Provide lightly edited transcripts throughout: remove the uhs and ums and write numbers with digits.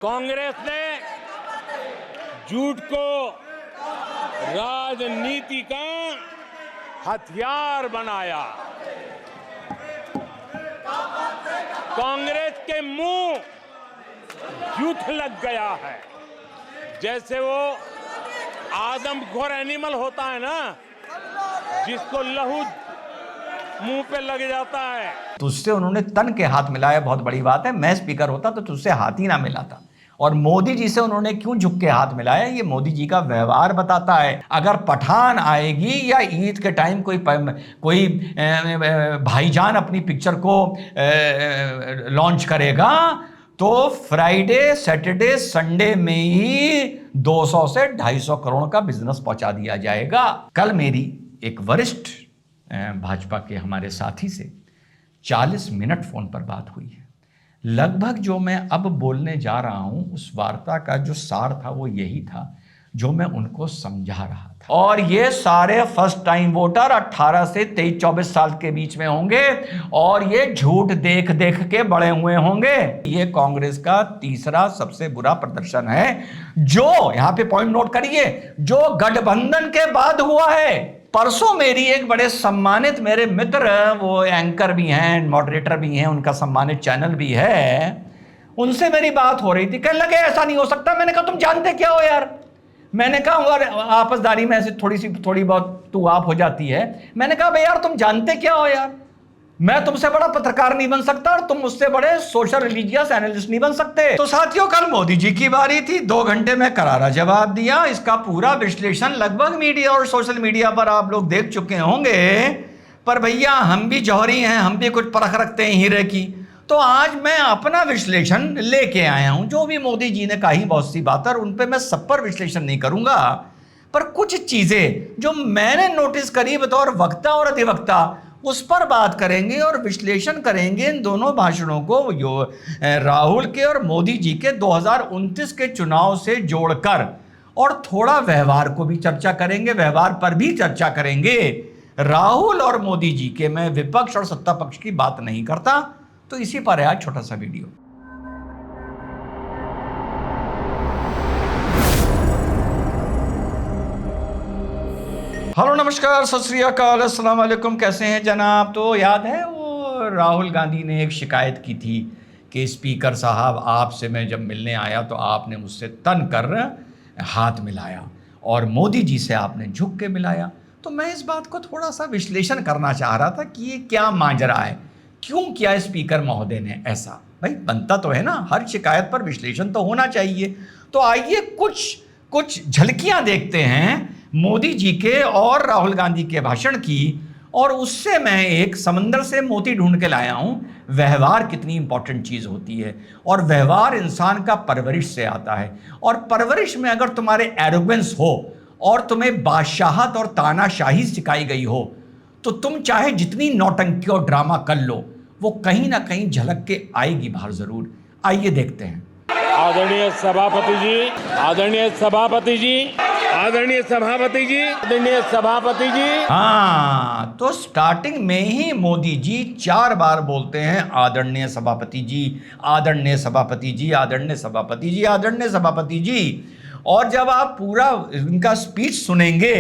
कांग्रेस ने झूठ को राजनीति का हथियार बनाया। कांग्रेस के मुंह जूठ लग गया है। जैसे वो आदमखोर एनिमल होता है ना, जिसको लहू मुंह पे लग जाता है। तुझसे उन्होंने तन के हाथ मिलाया, बहुत बड़ी बात है। मैं स्पीकर होता तो तुझसे हाथ ही ना मिलाता। और मोदी जी से उन्होंने क्यों झुक के हाथ मिलाया, ये मोदी जी का व्यवहार बताता है। अगर पठान आएगी या ईद के टाइम कोई भाईजान अपनी पिक्चर को लॉन्च करेगा तो फ्राइडे सैटरडे संडे में ही 200 से 250 करोड़ का बिजनेस पहुंचा दिया जाएगा। कल मेरी एक वरिष्ठ भाजपा के हमारे साथी से 40 मिनट फोन पर बात हुई है। लगभग जो मैं अब बोलने जा रहा हूं उस वार्ता का जो सार था वो यही था जो मैं उनको समझा रहा था। और ये सारे फर्स्ट टाइम वोटर 18 से 23-24 साल के बीच में होंगे और ये झूठ देख देख के बड़े हुए होंगे। ये कांग्रेस का तीसरा सबसे बुरा प्रदर्शन है जो, यहां पे पॉइंट नोट करिए, जो गठबंधन के बाद हुआ है। परसों मेरी एक बड़े सम्मानित मेरे मित्र, वो एंकर भी हैं, मॉडरेटर भी हैं, उनका सम्मानित चैनल भी है, उनसे मेरी बात हो रही थी। कहने लगे ऐसा नहीं हो सकता। मैंने कहा तुम जानते क्या हो यार। मैंने कहा अगर आपसदारी में ऐसे थोड़ी बहुत तू आप हो जाती है। मैंने कहा भाई यार तुम जानते क्या हो यार, मैं तुमसे बड़ा पत्रकार नहीं बन सकता और तुम मुझसे बड़े सोशल रिलीजियस एनालिस्ट नहीं बन सकते। तो साथियों, कल मोदी जी की बारी थी। 2 घंटे में करारा जवाब दिया। इसका पूरा विश्लेषण लगभग मीडिया और सोशल मीडिया पर आप लोग देख चुके होंगे। पर भैया हम भी जौहरी हैं, हम भी कुछ परख रखते हैं हीरे की। तो आज मैं अपना विश्लेषण लेके आया हूं। जो भी मोदी जी ने कही बहुत सी बात, और उन पे मैं सब पर विश्लेषण नहीं करूंगा, पर कुछ चीजें जो मैंने नोटिस करी बतौर वक्ता और अधिवक्ता उस पर बात करेंगे और विश्लेषण करेंगे इन दोनों भाषणों को, जो राहुल के और मोदी जी के 2029 के चुनाव से जोड़कर, और थोड़ा व्यवहार को भी चर्चा करेंगे, व्यवहार पर भी चर्चा करेंगे। राहुल और मोदी जी के, मैं विपक्ष और सत्ता पक्ष की बात नहीं करता। तो इसी पर है आज छोटा सा वीडियो। हेलो नमस्कार, सत श्री अकाल, अस्सलाम वालेकुम। कैसे हैं जनाब। तो याद है वो राहुल गांधी ने एक शिकायत की थी कि स्पीकर साहब आपसे मैं जब मिलने आया तो आपने मुझसे तन कर हाथ मिलाया और मोदी जी से आपने झुक के मिलाया। तो मैं इस बात को थोड़ा सा विश्लेषण करना चाह रहा था कि ये क्या माजरा है, क्यों किया स्पीकर महोदय ने ऐसा। भाई बनता तो है ना, हर शिकायत पर विश्लेषण तो होना चाहिए। तो आइए कुछ झलकियां देखते हैं मोदी जी के और राहुल गांधी के भाषण की, और उससे मैं एक समंदर से मोती ढूंढ के लाया हूं। व्यवहार कितनी इंपॉर्टेंट चीज होती है, और व्यवहार इंसान का परवरिश से आता है। और परवरिश में अगर तुम्हारे एरोगेंस हो और तुम्हें बादशाहत और तानाशाही सिखाई गई हो तो तुम चाहे जितनी नौटंकी और ड्रामा कर लो, वो कहीं ना कहीं झलक के आएगी बाहर जरूर। आइए देखते हैं। आदरणीय सभापति जी, आदरणीय सभापति जी, आदरणीय सभापति जी, आदरणीय सभापति जी। हाँ, तो स्टार्टिंग में ही मोदी जी 4 बार बोलते हैं आदरणीय सभापति जी, आदरणीय सभापति जी, आदरणीय सभापति जी, आदरणीय सभापति जी। और जब आप पूरा इनका स्पीच सुनेंगे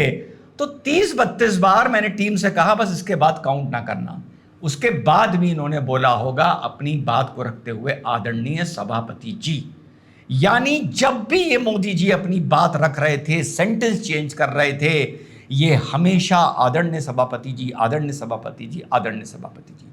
तो 30-32 बार मैंने टीम से कहा बस इसके बाद काउंट ना करना। उसके बाद भी इन्होंने बोला होगा अपनी बात को रखते हुए आदरणीय सभापति जी। यानी जब भी ये मोदी जी अपनी बात रख रहे थे, सेंटेंस चेंज कर रहे थे, ये हमेशा आदरणीय सभापति जी, आदरणीय सभापति जी, आदरणीय सभापति जी।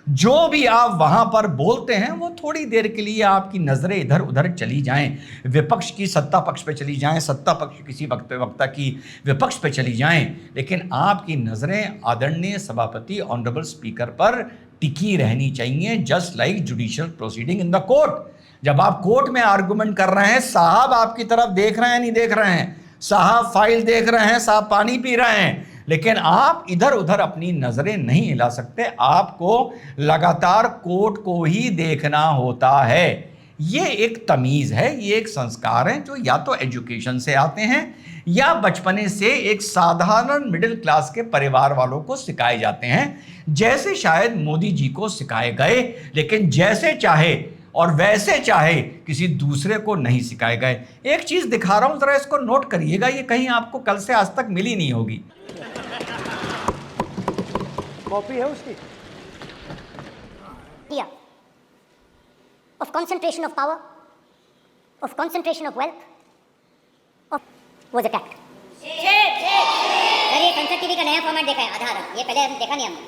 जो भी आप वहां पर बोलते हैं वो थोड़ी देर के लिए आपकी नजरें इधर उधर चली जाएं, विपक्ष की सत्ता पक्ष पे चली जाएं, सत्ता पक्ष किसी वक्ता की विपक्ष पे चली जाएं, लेकिन आपकी नजरें आदरणीय सभापति ऑनरेबल स्पीकर पर टिकी रहनी चाहिए। Just like judicial proceeding in the court. जब आप कोर्ट में आर्गुमेंट कर रहे हैं, साहब आपकी तरफ देख रहे हैं नहीं देख रहे हैं, साहब फाइल देख रहे हैं, साहब पानी पी रहे हैं, लेकिन आप इधर उधर अपनी नजरें नहीं हिला सकते। आपको लगातार कोर्ट को ही देखना होता है। ये एक तमीज है, ये एक संस्कार है जो या तो एजुकेशन से आते हैं या बचपने से एक साधारण मिडिल क्लास के परिवार वालों को सिखाए जाते हैं, जैसे शायद मोदी जी को सिखाए गए। लेकिन जैसे चाहे और वैसे चाहे किसी दूसरे को नहीं सिखाए गए। एक चीज दिखा रहा हूं, जरा इसको नोट करिएगा, ये कहीं आपको कल से आज तक मिली नहीं होगी। कॉपी है उसकी। idea of concentration of power, of concentration of wealth, was attacked. Sir ये संसद टीवी का नया फॉर्मेट देखा है, आधार, ये पहले हम देखा नहीं हमने।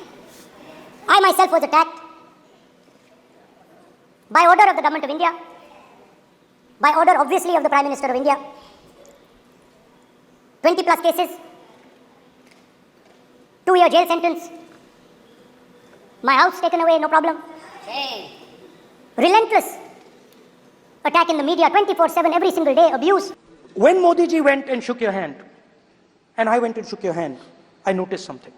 I myself was attacked by order of the government of India, by order obviously of the Prime Minister of India. 20 plus cases, 2-year jail sentence, my house taken away, no problem. Relentless attack in the media 24/7, every single day, abuse. When Modi ji went and shook your hand, and I went and shook your hand, I noticed something.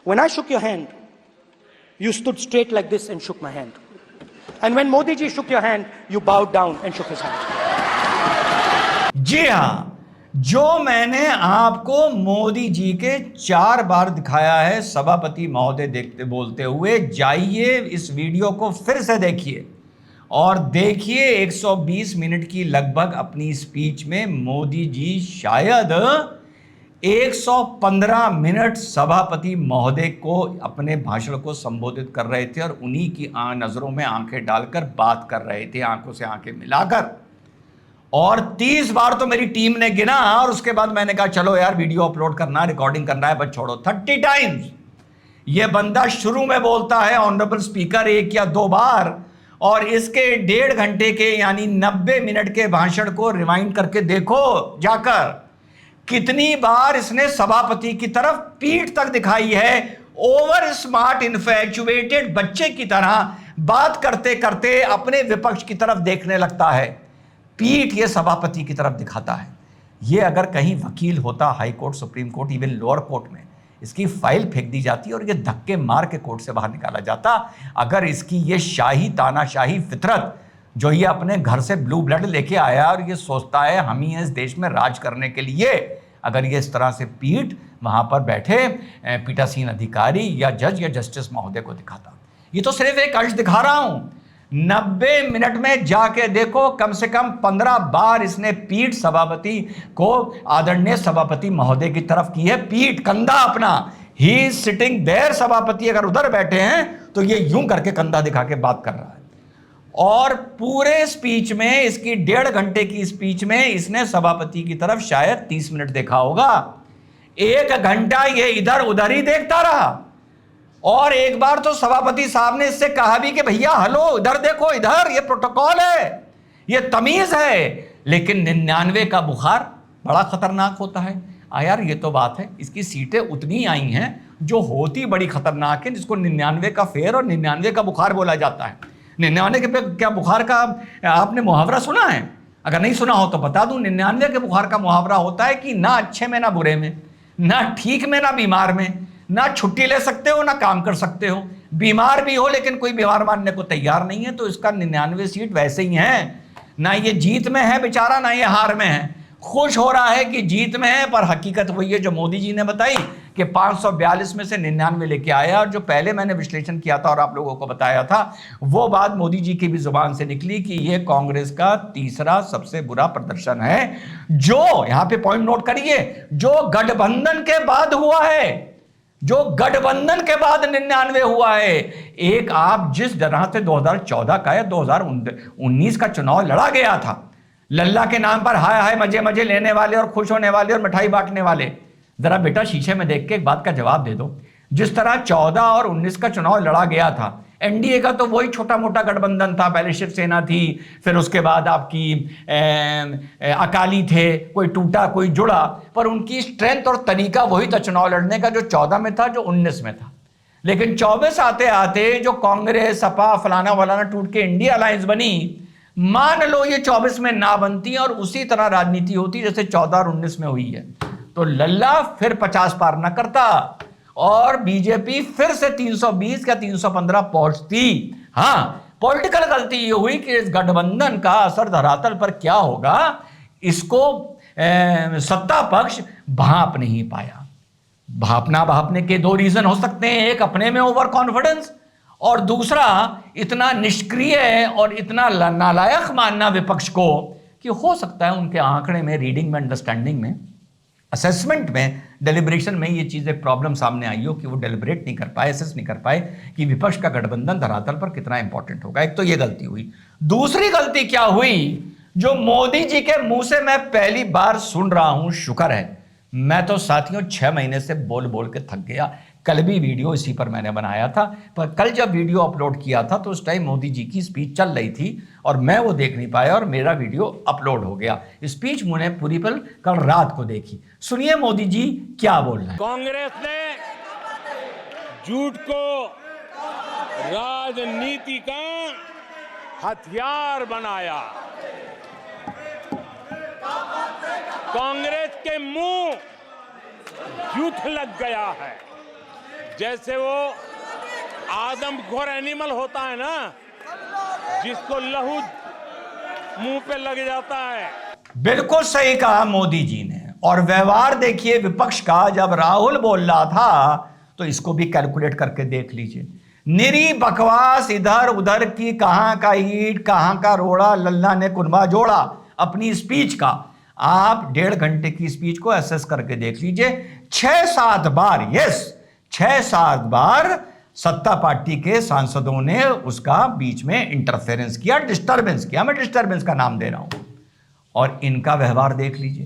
When I shook your hand, you stood straight like this and shook my hand. And when Modi ji shook your hand, you bowed down and shook his hand. जी हां, जो मैंने आपको मोदी जी के 4 बार दिखाया है सभापति महोदय देखते बोलते हुए, जाइए इस वीडियो को फिर से देखिए और देखिए 120 मिनट की लगभग अपनी स्पीच में मोदी जी शायद 115 मिनट सभापति महोदय को अपने भाषण को संबोधित कर रहे थे और उन्हीं की नजरों में आंखें डालकर बात कर रहे थे, आंखों से आंखें मिलाकर। और 30 बार तो मेरी टीम ने गिना और उसके बाद मैंने कहा चलो यार वीडियो अपलोड करना है, रिकॉर्डिंग करना है, बस छोड़ो। 30 टाइम्स ये बंदा शुरू में बोलता है ऑनरेबल स्पीकर 1 या 2 बार, और इसके 1.5 घंटे के यानी 90 मिनट के भाषण को रिवाइंड करके देखो जाकर, कितनी बार इसने सभापति की तरफ पीठ तक दिखाई है। ओवर स्मार्ट इन्फैचुएटेड बच्चे की तरह बात करते करते अपने विपक्ष की तरफ देखने लगता है, पीठ ये सभापति की तरफ दिखाता है। ये अगर कहीं वकील होता, high court, supreme court, even lower court में इसकी फाइल फेंक दी जाती और ये धक्के मार के कोर्ट से बाहर निकाला जाता। अगर इसकी ये शाही तानाशाही फितरत जो ये अपने घर से ब्लू ब्लड लेके आया और ये सोचता है हम ही इस देश में राज करने के लिए, अगर ये इस तरह से पीठ वहां पर बैठे पीठासीन अधिकारी या जज या जस्टिस महोदय को दिखाता। ये तो सिर्फ एक अंश दिखा रहा हूं, 90 मिनट में जाके देखो कम से कम 15 बार इसने पीठ सभापति को, आदरणीय सभापति महोदय की तरफ की है, पीठ कंधा अपना। ही सिटिंग देयर, सभापति अगर उधर बैठे हैं तो ये यूं करके कंधा दिखा के बात कर रहा है। और पूरे स्पीच में, इसकी 1.5 घंटे की स्पीच में इसने सभापति की तरफ शायद 30 मिनट देखा होगा। 1 घंटा ये इधर उधर ही देखता रहा। और एक बार तो सभापति साहब ने इससे कहा भी कि भैया हेलो इधर देखो, इधर ये प्रोटोकॉल है, ये तमीज है। लेकिन 99 का बुखार बड़ा खतरनाक होता है। यार ये तो बात है, इसकी सीटें उतनी आई हैं जो होती बड़ी खतरनाक है, जिसको 99 का फेर और 99 का बुखार बोला जाता है। 99 के पे क्या बुखार का आपने मुहावरा सुना है? अगर नहीं सुना हो तो बता दूं, 99 के बुखार का मुहावरा होता है कि ना अच्छे में ना बुरे में, ना ठीक में ना बीमार में, ना छुट्टी ले सकते हो ना काम कर सकते हो, बीमार भी हो लेकिन कोई बीमार मानने को तैयार नहीं है। तो इसका 99 सीट वैसे ही है, ना ये जीत में है बेचारा, ना ये हार में है। खुश हो रहा है कि जीत में है, पर हकीकत वही है जो मोदी जी ने बताई कि 542 में से 99 लेके आया। और जो पहले मैंने विश्लेषण किया था और आप लोगों को बताया था, वो बात मोदी जी की भी जुबान से निकली कि ये कांग्रेस का तीसरा सबसे बुरा प्रदर्शन है, जो यहां पे पॉइंट नोट करिए, जो गठबंधन के बाद हुआ है, जो गठबंधन के बाद 99 हुआ है। एक आप जिस तरह से 2014 का या 2019 का चुनाव लड़ा गया था, लल्ला के नाम पर हाय हाय मजे मजे लेने वाले और खुश होने वाले और मिठाई बांटने वाले, जरा बेटा शीशे में देख के एक बात का जवाब दे दो। जिस तरह 14 और 19 का चुनाव लड़ा गया था, एनडीए का तो वही छोटा मोटा गठबंधन था, पहले शिवसेना थी, फिर उसके बाद आपकी अकाली थे, कोई टूटा कोई जुड़ा, पर उनकी स्ट्रेंथ और तरीका वही था चुनाव लड़ने का, जो 14 में था, जो 19 में था। लेकिन 24 आते आते जो कांग्रेस सपा फलाना वलाना टूट के इंडिया अलायंस बनी, मान लो ये 24 में ना बनती और उसी तरह राजनीति होती जैसे 14 और 19 में हुई है, तो लल्ला फिर 50 पार न करता और बीजेपी फिर से 320 या 315 पहुंचती। हां, पॉलिटिकल गलती ये हुई कि इस गठबंधन का असर धरातल पर क्या होगा, इसको सत्ता पक्ष भांप नहीं पाया। भापने के 2 रीजन हो सकते हैं, एक अपने में ओवर कॉन्फिडेंस और दूसरा इतना निष्क्रिय और इतना नालायक मानना विपक्ष को कि हो सकता है उनके आंकड़े में, रीडिंग में, अंडरस्टैंडिंग में, असेसमेंट में, डेलिब्रेशन में ये चीज़ें प्रॉब्लम सामने आई हो कि वो डेलिब्रेट नहीं कर पाए, असेस नहीं कर पाए कि विपक्ष का गठबंधन धरातल पर कितना इंपॉर्टेंट होगा। एक तो ये गलती हुई। दूसरी गलती क्या हुई, जो मोदी जी के मुंह से मैं पहली बार सुन रहा हूं, शुक्र है, मैं तो साथियों 6 महीने से बोल बोल के थक गया। कल भी वीडियो इसी पर मैंने बनाया था, पर कल जब वीडियो अपलोड किया था तो उस टाइम मोदी जी की स्पीच चल रही थी और मैं वो देख नहीं पाया और मेरा वीडियो अपलोड हो गया। स्पीच मैंने पूरी पल कल रात को देखी। सुनिए मोदी जी क्या बोल रहे हैं। कांग्रेस ने झूठ को राजनीति का हथियार बनाया। कांग्रेस के मुंह झूठ लग गया है। जैसे वो आदमखोर एनिमल होता है ना, जिसको लहू मुंह पे लग जाता है। बिल्कुल सही कहा मोदी जी ने। और व्यवहार देखिए विपक्ष का, जब राहुल बोल रहा था तो इसको भी कैलकुलेट करके देख लीजिए। निरी बकवास, इधर उधर की, कहां का ईंट कहां का रोड़ा, लल्ला ने कुनबा जोड़ा अपनी स्पीच का। आप 1.5 घंटे की स्पीच को एसेस करके देख लीजिए। 6-7 बार, यस 6-7 बार सत्ता पार्टी के सांसदों ने उसका बीच में इंटरफेरेंस किया, डिस्टर्बेंस किया। मैं डिस्टर्बेंस का नाम दे रहा हूं। और इनका व्यवहार देख लीजिए।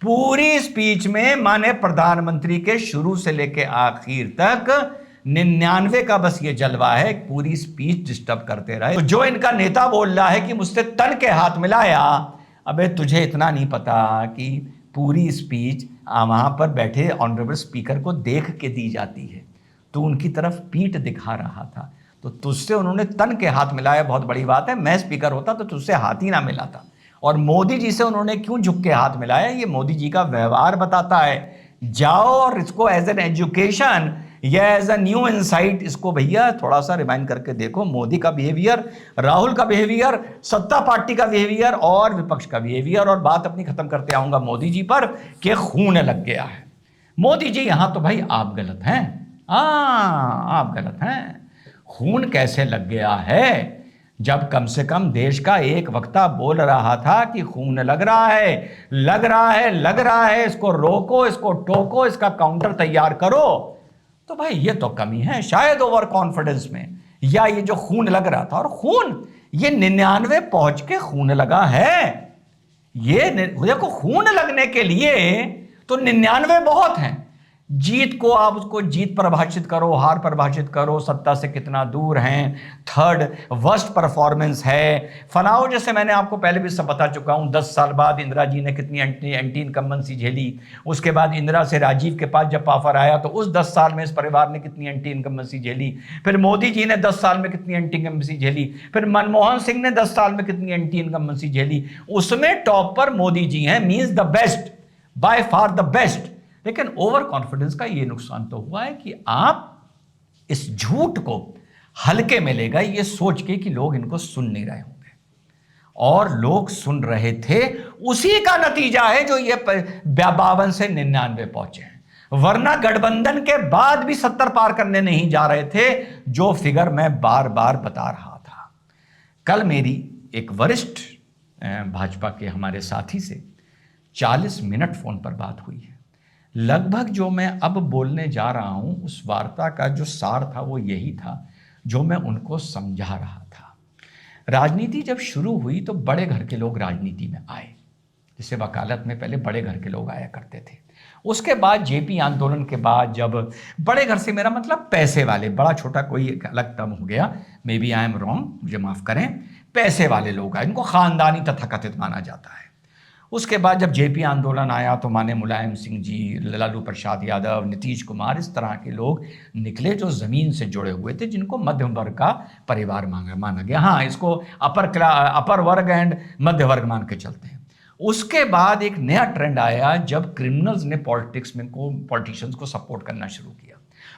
पूरी स्पीच में माने प्रधानमंत्री के शुरू से लेकर आखिर तक 99 का बस ये जलवा है, पूरी स्पीच डिस्टर्ब करते रहे। तो जो इनका नेता बोल रहा है कि मुझसे तन के हाथ मिलाया, अबे तुझे इतना नहीं पता कि पूरी स्पीच वहां पर बैठे ऑनरेबल स्पीकर को देख के दी जाती है। तो उनकी तरफ पीठ दिखा रहा था, तो तुझसे उन्होंने तन के हाथ मिलाया, बहुत बड़ी बात है। मैं स्पीकर होता तो तुझसे हाथ ही ना मिलाता। और मोदी जी से उन्होंने क्यों झुक के हाथ मिलाया, ये मोदी जी का व्यवहार बताता है। जाओ और इसको एज एन एजुकेशन या एज अ न्यू इनसाइट इसको भैया थोड़ा सा रिमाइंड करके देखो। मोदी का बिहेवियर, राहुल का बिहेवियर, सत्ता पार्टी का बिहेवियर और विपक्ष का बिहेवियर। और बात अपनी खत्म करते आऊंगा मोदी जी पर कि खून लग गया है। मोदी जी यहां तो भाई आप गलत हैं, आप गलत हैं। खून कैसे लग गया है जब कम से कम देश का एक वक्ता बोल रहा था कि खून लग रहा है, लग रहा है, लग रहा है, इसको रोको, इसको टोको, इसका काउंटर तैयार करो। तो भाई ये तो कमी है शायद ओवर कॉन्फिडेंस में, या ये जो खून लग रहा था। और खून ये 99 पहुंच के खून लगा है। ये देखो, खून लगने के लिए तो 99 बहुत हैं। जीत को आप उसको जीत परिभाषित करो, हार परिभाषित करो, सत्ता से कितना दूर हैं, थर्ड वर्स्ट परफॉर्मेंस है, फनाओ। जैसे मैंने आपको पहले भी सब बता चुका हूं, 10 साल बाद इंदिरा जी ने कितनी एंटी इनकम्बेंसी झेली। उसके बाद इंदिरा से राजीव के पास जब ऑफर आया तो उस 10 साल में इस परिवार ने कितनी एंटी इनकम्बेंसी झेली। फिर मोदी जी ने 10 साल में कितनी एंटी इनकम्बेंसी झेली। फिर मनमोहन सिंह ने 10 साल में कितनी एंटी इनकम्बेंसी झेली। उसमें टॉप पर मोदी जी हैं, means the best, by far the best. लेकिन ओवर कॉन्फिडेंस का ये नुकसान तो हुआ है कि आप इस झूठ को हल्के में ले गए, ये सोच के कि लोग इनको सुन नहीं रहे होंगे। और लोग सुन रहे थे, उसी का नतीजा है जो ये 52 से 99 पहुंचे हैं। वरना गठबंधन के बाद भी 70 पार करने नहीं जा रहे थे, जो फिगर मैं बार बार बता रहा था। कल मेरी एक वरिष्ठ भाजपा के हमारे साथी से 40 मिनट फोन पर बात हुई है। लगभग जो मैं अब बोलने जा रहा हूं, उस वार्ता का जो सार था वो यही था जो मैं उनको समझा रहा था। राजनीति जब शुरू हुई तो बड़े घर के लोग राजनीति में आए, जैसे वकालत में पहले बड़े घर के लोग आया करते थे। उसके बाद जेपी आंदोलन के बाद, जब बड़े घर से मेरा मतलब पैसे वाले, बड़ा छोटा कोई एक अलग टर्म हो गया, maybe I am wrong, मुझे माफ़ करें, पैसे वाले लोग आए, इनको ख़ानदानी तथाकथित माना जाता है। उसके बाद जब जेपी आंदोलन आया तो माने मुलायम सिंह जी, लालू प्रसाद यादव, नीतीश कुमार, इस तरह के लोग निकले जो ज़मीन से जुड़े हुए थे, जिनको मध्यम वर्ग का परिवार माना गया। हाँ, इसको अपर वर्ग एंड मध्य वर्ग मान के चलते हैं। उसके बाद एक नया ट्रेंड आया जब क्रिमिनल्स ने पॉलिटिशियंस को सपोर्ट करना शुरू किया।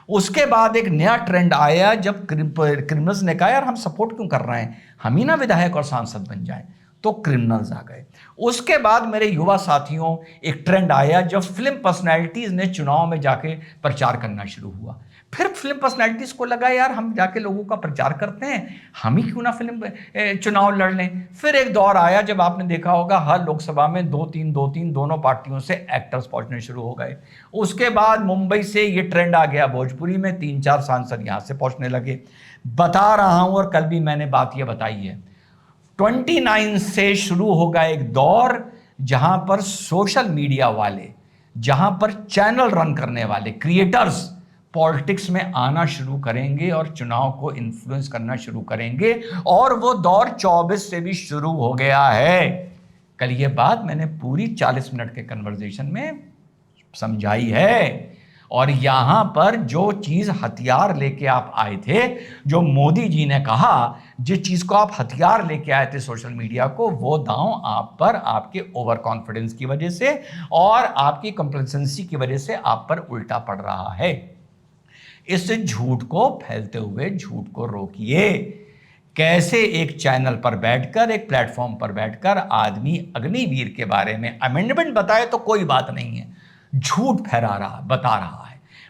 उसके बाद एक नया ट्रेंड आया जब क्रिमिनल्स ने कहा यार हम सपोर्ट क्यों कर रहे हैं, हम ही ना विधायक और सांसद बन जाएं, तो क्रिमिनल्स आ गए। उसके बाद मेरे युवा साथियों एक ट्रेंड आया जब फिल्म पर्सनैलिटीज ने चुनाव में जाके प्रचार करना शुरू हुआ। फिर फिल्म पर्सनैलिटीज को लगा यार हम जाके लोगों का प्रचार करते हैं, हम ही क्यों ना फिल्म चुनाव लड़ लें। फिर एक दौर आया जब आपने देखा होगा हर लोकसभा में दो तीन दोनों पार्टियों से एक्टर्स पहुंचने शुरू हो गए। उसके बाद मुंबई से ये ट्रेंड आ गया, भोजपुरी में 3-4 सांसद यहां से पहुंचने लगे। बता रहा हूं और कल भी मैंने बात ये बताई है, 29 से शुरू होगा एक दौर जहां पर सोशल मीडिया वाले, जहां पर चैनल रन करने वाले क्रिएटर्स पॉलिटिक्स में आना शुरू करेंगे और चुनाव को इन्फ्लुएंस करना शुरू करेंगे। और वो दौर 24 से भी शुरू हो गया है। कल ये बात मैंने पूरी 40 मिनट के कन्वर्सेशन में समझाई है। और यहां पर जो चीज हथियार लेके आप आए थे, जो मोदी जी ने कहा, जिस चीज को आप हथियार लेके आए थे सोशल मीडिया को, वो दांव आप पर आपके ओवर कॉन्फिडेंस की वजह से और आपकी कंप्लेसेंसी की वजह से आप पर उल्टा पड़ रहा है। इस झूठ को फैलते हुए झूठ को रोकिए। कैसे एक चैनल पर बैठकर, एक प्लेटफॉर्म पर बैठकर आदमी अग्निवीर के बारे में अमेंडमेंट बताए तो कोई बात नहीं है, झूठ फैला रहा,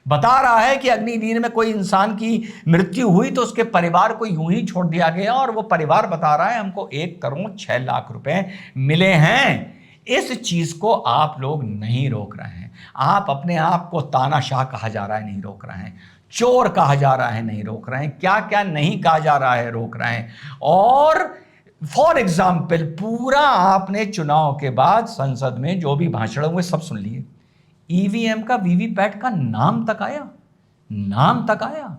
बता रहा है कि अग्निवीर में कोई इंसान की मृत्यु हुई तो उसके परिवार को यूं ही छोड़ दिया गया, और वो परिवार बता रहा है हमको 1 करोड़ 6 लाख रुपए मिले हैं। इस चीज को आप लोग नहीं रोक रहे हैं। आप अपने आप को तानाशाह कहा जा रहा है, नहीं रोक रहे हैं। चोर कहा जा रहा है, नहीं रोक रहे हैं। क्या क्या नहीं कहा जा रहा है, रोक रहे हैं। और फॉर एग्जाम्पल पूरा आपने चुनाव के बाद संसद में जो भी भाषण हुए सब सुन लिए। ईवीएम का, वीवीपैट का नाम तक आया।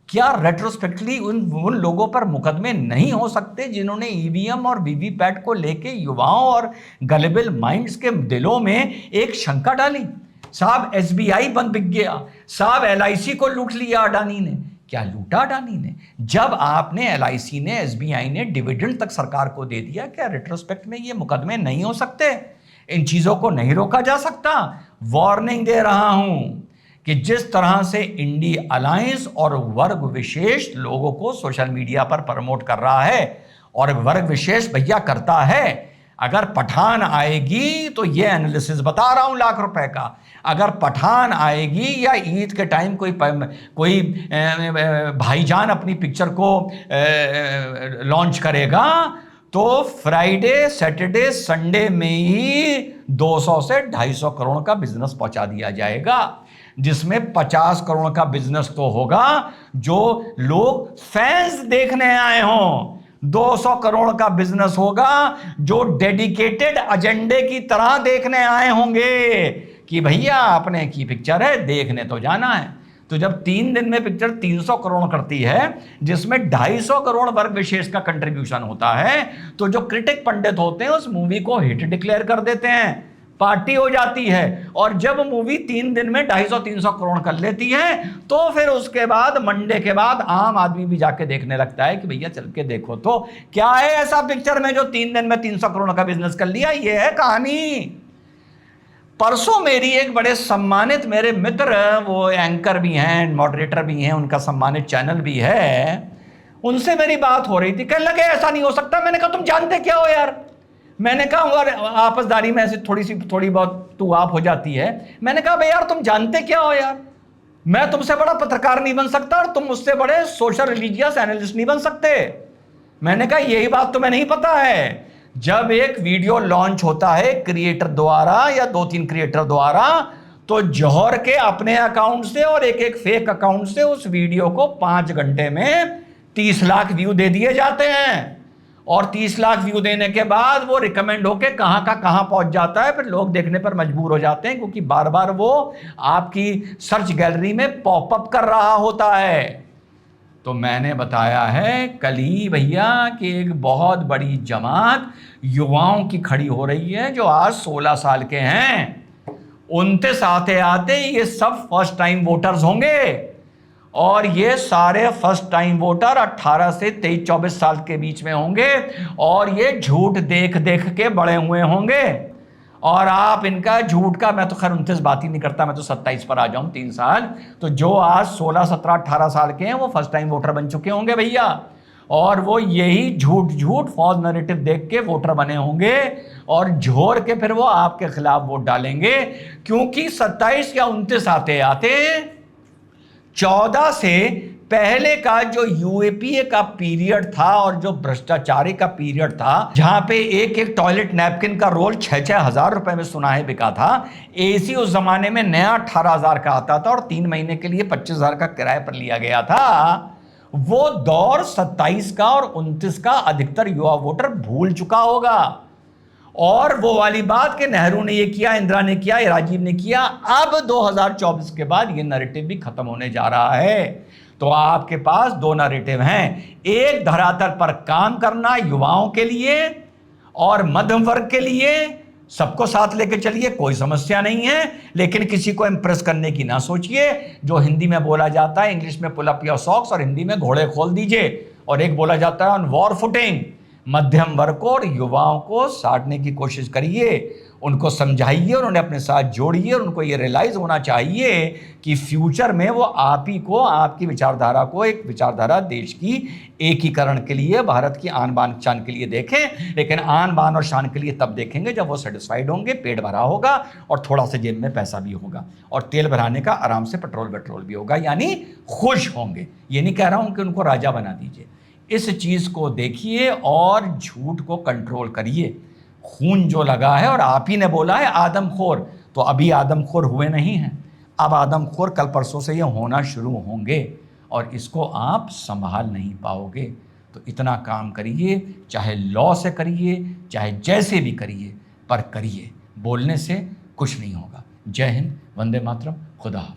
क्या रेट्रोस्पेक्टिवली उन लोगों पर मुकदमे नहीं हो सकते जिन्होंने ईवीएम और वीवीपैट को लेके युवाओं और गलेबल माइंड्स के दिलों में एक शंका डाली? साहब एसबीआई बंद बिक गया, साहब एलआईसी को लूट लिया अडानी ने। क्या लूटा अडानी ने? जब आपने एलआईसी ने, एसबीआई ने डिविडेंड तक सरकार को दे दिया, क्या रेट्रोस्पेक्ट में ये मुकदमे नहीं हो सकते? इन चीजों को नहीं रोका जा सकता? वार्निंग दे रहा हूं कि जिस तरह से इंडी अलायंस और वर्ग विशेष लोगों को सोशल मीडिया पर प्रमोट कर रहा है, और वर्ग विशेष भैया करता है, अगर पठान आएगी तो ये एनालिसिस बता रहा हूं लाख रुपए का, अगर पठान आएगी या ईद के टाइम कोई भाईजान अपनी पिक्चर को लॉन्च करेगा तो फ्राइडे, सैटरडे, संडे में ही 200 से 250 करोड़ का बिजनेस पहुंचा दिया जाएगा, जिसमें 50 करोड़ का बिजनेस तो होगा जो लोग फैंस देखने आए हों, 200 करोड़ का बिजनेस होगा जो डेडिकेटेड एजेंडे की तरह देखने आए होंगे कि भैया अपने की पिक्चर है, देखने तो जाना है। तो जब 3 दिन में पिक्चर 300 करोड़ करती है, जिसमें 250 करोड़ वर्ग विशेष का कंट्रीब्यूशन होता है, तो जो क्रिटिक पंडित होते हैं उस मूवी को हिट डिक्लेयर कर देते हैं, पार्टी हो जाती है। और जब मूवी 3 दिन में 250-300 करोड़ कर लेती है, तो फिर उसके बाद मंडे के बाद आम आदमी भी जाके देखने लगता है कि भैया चल के देखो तो क्या है ऐसा पिक्चर में जो 3 दिन में 300 करोड़ का बिजनेस कर लिया। ये है कहानी। परसों मेरी एक बड़े सम्मानित मेरे मित्र, वो एंकर भी हैं, मॉडरेटर भी हैं, उनका सम्मानित चैनल भी है, उनसे मेरी बात हो रही थी। कहने लगे ऐसा नहीं हो सकता। मैंने कहा तुम जानते क्या हो यार? मैंने कहा और आपसदारी में ऐसे थोड़ी बहुत तू आप हो जाती है। मैंने कहा भाई यार तुम जानते क्या हो यार? मैं तुमसे बड़ा पत्रकार नहीं बन सकता और तुम मुझसे बड़े सोशल रिलीजियस एनालिस्ट नहीं बन सकते। मैंने कहा यही बात तुम्हें नहीं पता है। जब एक वीडियो लॉन्च होता है क्रिएटर द्वारा या 2-3 क्रिएटर द्वारा, तो जौहर के अपने अकाउंट से और एक फेक अकाउंट से उस वीडियो को 5 घंटे में 30 लाख व्यू दे दिए जाते हैं। और 30 लाख व्यू देने के बाद वो रिकमेंड होके कहां का कहां पहुंच जाता है। फिर लोग देखने पर मजबूर हो जाते हैं क्योंकि बार बार वो आपकी सर्च गैलरी में पॉपअप कर रहा होता है। तो मैंने बताया है कल ही भैया कि एक बहुत बड़ी जमात युवाओं की खड़ी हो रही है जो आज 16 साल के हैं। 29 आते आते ये सब फर्स्ट टाइम वोटर्स होंगे, और ये सारे फर्स्ट टाइम वोटर 18 से 23-24 साल के बीच में होंगे, और ये झूठ देख देख के बड़े हुए होंगे। और आप इनका झूठ का, मैं तो खैर 29 बात ही नहीं करता, मैं तो 27 पर आ जाऊं 3 साल, तो जो आज 16, 17, 18 साल के हैं वो फर्स्ट टाइम वोटर बन चुके होंगे भैया, और वो यही झूठ फॉल्स नैरेटिव देख के वोटर बने होंगे, और झोर के फिर वो आपके खिलाफ वोट डालेंगे। क्योंकि 27 या 29 आते आते 14 से पहले का जो यूएपीए का पीरियड था और जो भ्रष्टाचारी का पीरियड था, जहां पे एक एक टॉयलेट नैपकिन का रोल 6-6 हजार रुपए में सुना है बिका था। एसी उस जमाने में नया 18,000 का आता था और 3 महीने के लिए 25,000 का किराए पर लिया गया था। वो दौर 27 का और 29 का अधिकतर युवा वोटर भूल चुका होगा। और वो वाली बात कि नेहरू ने ये किया, इंदिरा ने किया, राजीव ने किया, अब 2024 के बाद ये नैरेटिव भी खत्म होने जा रहा है। तो आपके पास 2 नैरेटिव हैं, एक धरातल पर काम करना युवाओं के लिए और मध्यम वर्ग के लिए, सबको साथ लेके चलिए, कोई समस्या नहीं है, लेकिन किसी को इंप्रेस करने की ना सोचिए। जो हिंदी में बोला जाता है, इंग्लिश में पुल अप योर सॉक्स और हिंदी में घोड़े खोल दीजिए। और एक बोला जाता है ऑन वॉर फुटिंग, मध्यम वर्ग को और युवाओं को साधने की कोशिश करिए, उनको समझाइए और उन्हें अपने साथ जोड़िए और उनको ये रियलाइज होना चाहिए कि फ्यूचर में वो आप ही को, आपकी विचारधारा को एक विचारधारा देश की एकीकरण के लिए, भारत की आन बान शान के लिए देखें। लेकिन आन बान और शान के लिए तब देखेंगे जब वो सेटिस्फाइड होंगे, पेट भरा होगा और थोड़ा सा जेब में पैसा भी होगा और तेल भराने का आराम से पेट्रोल भी होगा, यानी खुश होंगे। ये नहीं कह रहा हूं कि उनको राजा बना दीजिए। इस चीज को देखिए और झूठ को कंट्रोल करिए। खून जो लगा है, और आप ही ने बोला है आदमखोर, तो अभी आदमखोर हुए नहीं हैं, अब आदमखोर कल परसों से ये होना शुरू होंगे और इसको आप संभाल नहीं पाओगे। तो इतना काम करिए, चाहे लॉ से करिए, चाहे जैसे भी करिए, पर करिए। बोलने से कुछ नहीं होगा। जय हिंद, वंदे मातरम, खुदा हाफ़िज़।